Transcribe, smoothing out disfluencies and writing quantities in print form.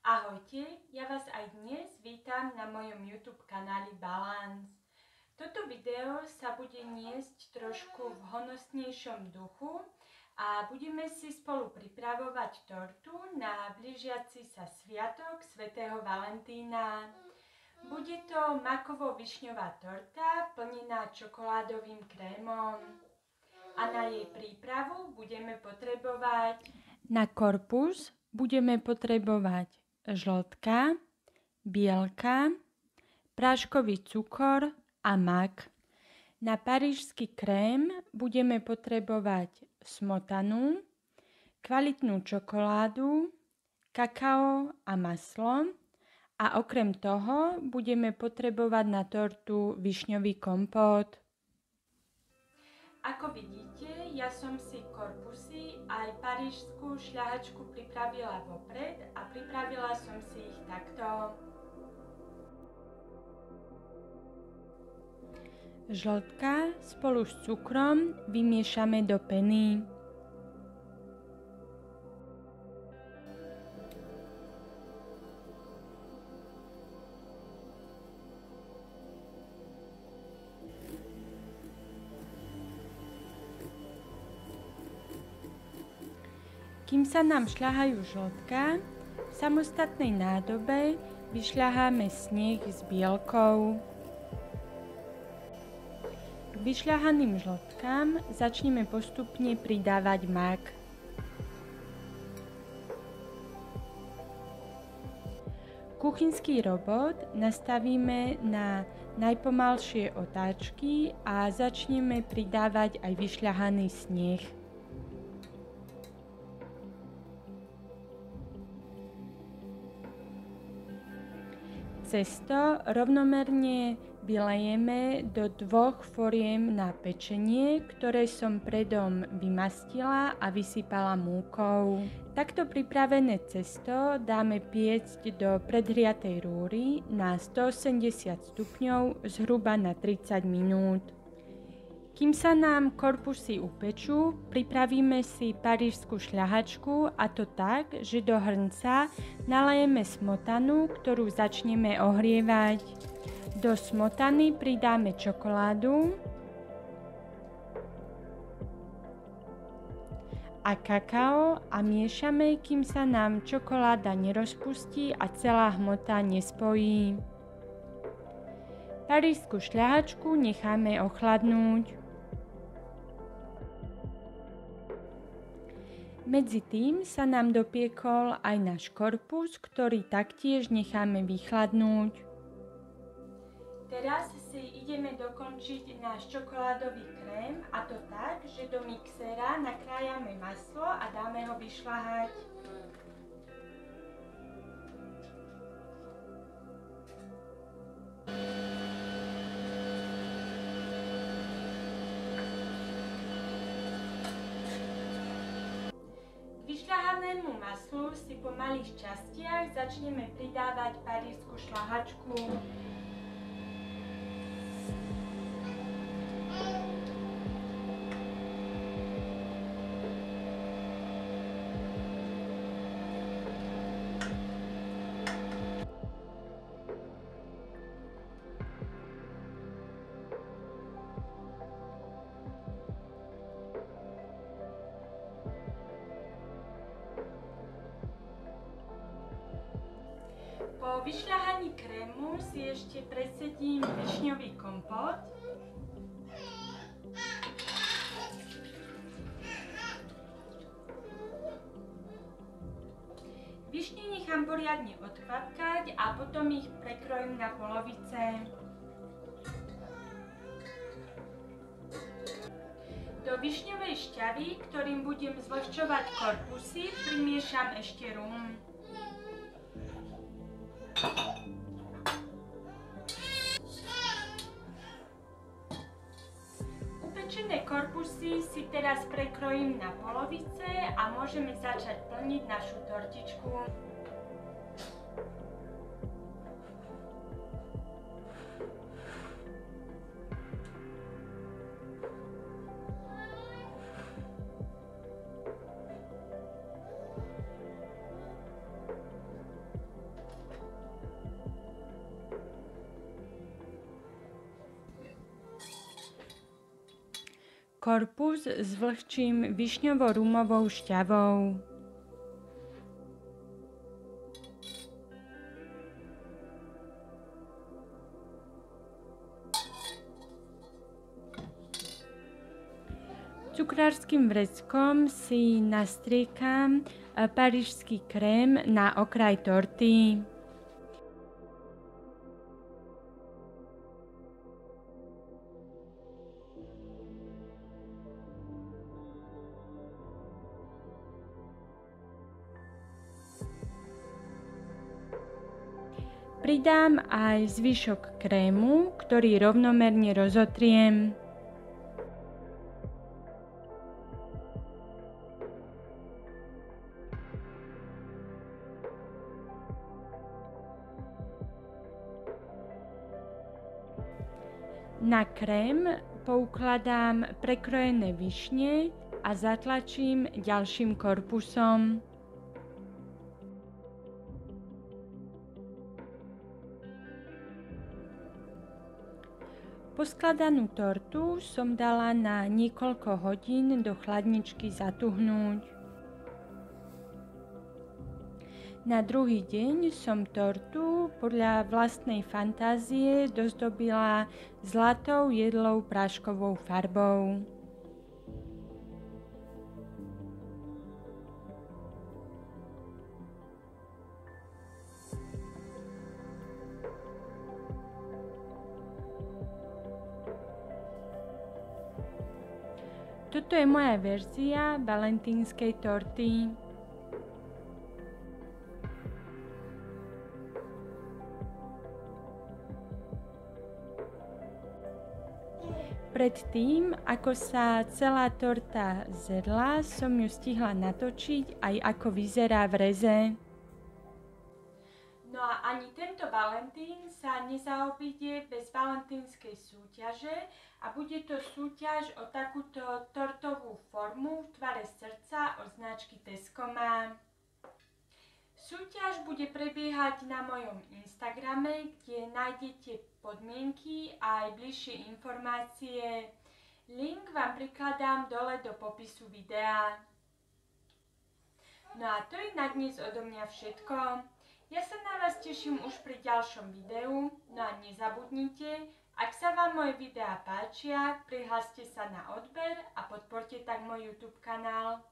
Ahojte, ja vás aj dnes vítam na mojom YouTube kanáli Balance. Toto video sa bude niesť trošku v honosnejšom duchu a budeme si spolu pripravovať tortu na blížiaci sa sviatok svätého Valentína. Bude to makovo-višňová torta plnená čokoládovým krémom. A na jej prípravu budeme potrebovať na korpus budeme potrebovať žltka, bielka, práškový cukor a mak. Na parížsky krém budeme potrebovať smotanu, kvalitnú čokoládu, kakao a maslo a okrem toho budeme potrebovať na tortu višňový kompót. Ako vidíte, ja som si korpusy aj parížskú šľahačku pripravila vopred a pripravila som si ich takto. Žltka spolu s cukrom vymiešame do peny. Kým sa nám šľahajú žltka, v samostatnej nádobe vyšľaháme sneh s bielkou. K vyšľahaným žltkám začneme postupne pridávať mak. Kuchynský robot nastavíme na najpomalšie otáčky a začneme pridávať aj vyšľahaný sneh. Cesto rovnomerne vylejeme do dvoch foriem na pečenie, ktoré som predom vymastila a vysypala múkou. Takto pripravené cesto dáme piecť do predhriatej rúry na 180 stupňov zhruba na 30 minút. Kým sa nám korpusy upečú, pripravíme si parížskú šľahačku, a to tak, že do hrnca nalejeme smotanu, ktorú začneme ohrievať. Do smotany pridáme čokoládu a kakao a miešame, kým sa nám čokoláda nerozpustí a celá hmota nespojí. Parížskú šľahačku necháme ochladnúť. Medzi tým sa nám dopiekol aj náš korpus, ktorý taktiež necháme vychladnúť. Teraz si ideme dokončiť náš čokoládový krém, a to tak, že do mixéra nakrájame maslo a dáme ho vyšľahať. Vyšľahanému maslu si po malých častiach začneme pridávať parížsku šľahačku. Po vyšľahaní krému si ešte presedím višňový kompót. Višne nechám poriadne odkvapkať a potom ich prekrojím na polovice. Do višňovej šťavy, ktorým budem zvlhčovať korpusy, primiešam ešte rum. Upečené korpusy si teraz prekrojím na polovice a môžeme začať plniť našu tortičku. Korpus zvlhčím višňovo-rumovou šťavou. Cukrárskym vreckom si nastriekam parížský krém na okraj torty. Pridám aj zvyšok krému, ktorý rovnomerne rozotriem. Na krém poukladám prekrojené višne a zatlačím ďalším korpusom. Poskladanú tortu som dala na niekoľko hodín do chladničky zatuhnúť. Na druhý deň som tortu podľa vlastnej fantázie dozdobila zlatou jedlou práškovou farbou. Toto je moja verzia valentínskej torty. Predtým, ako sa celá torta zjedla, som ju stihla natočiť aj ako vyzerá v reze. No a ani tento Valentín sa nezaobíde bez valentínskej súťaže a bude to súťaž o takúto tortovú formu v tvare srdca od značky Tescoma. Súťaž bude prebiehať na mojom Instagrame, kde nájdete podmienky a aj bližšie informácie. Link vám prikladám dole do popisu videa. No a to je na dnes odo mňa všetko. Ja sa na vás teším už pri ďalšom videu, no a nezabudnite, ak sa vám moje videá páčia, prihláste sa na odber a podporte tak môj YouTube kanál.